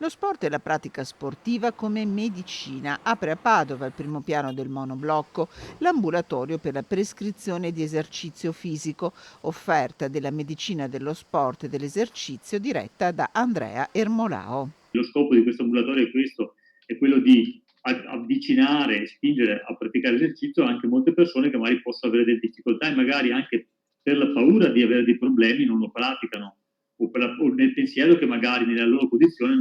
Lo sport e la pratica sportiva come medicina. Apre a Padova, al primo piano del monoblocco, l'ambulatorio per la prescrizione di esercizio fisico, offerta della medicina dello sport e dell'esercizio diretta da Andrea Ermolao. Lo scopo di questo ambulatorio è questo, è quello di avvicinare e spingere a praticare esercizio anche molte persone che magari possono avere delle difficoltà e magari anche per la paura di avere dei problemi non lo praticano o nel pensiero che magari nella loro condizione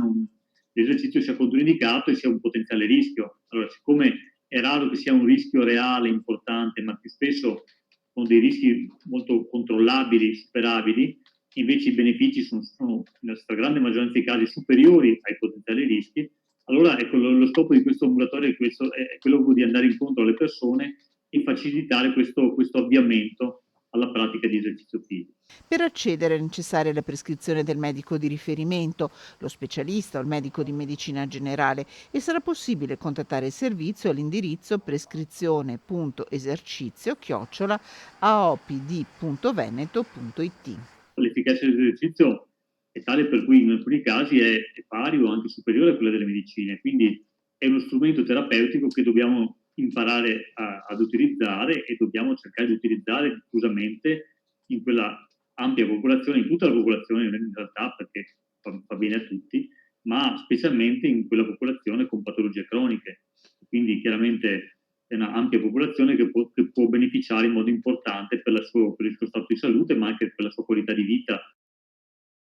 l'esercizio sia controindicato e sia un potenziale rischio. Allora, siccome è raro che sia un rischio reale importante, ma più spesso sono dei rischi molto controllabili, superabili, invece i benefici sono nella stragrande maggioranza dei casi superiori ai potenziali rischi, allora ecco, lo scopo di questo ambulatorio è quello di andare incontro alle persone e facilitare questo avviamento alla pratica di esercizio fisico. Per accedere è necessaria la prescrizione del medico di riferimento, lo specialista o il medico di medicina generale e sarà possibile contattare il servizio all'indirizzo prescrizione.esercizio@aopd.veneto.it. L'efficacia dell'esercizio è tale per cui in alcuni casi è pari o anche superiore a quella delle medicine, quindi è uno strumento terapeutico che dobbiamo imparare ad utilizzare e dobbiamo cercare di utilizzare diffusamente in quella ampia popolazione, in tutta la popolazione in realtà, perché fa bene a tutti, ma specialmente in quella popolazione con patologie croniche. Quindi chiaramente è una ampia popolazione che può beneficiare in modo importante per il suo stato di salute, ma anche per la sua qualità di vita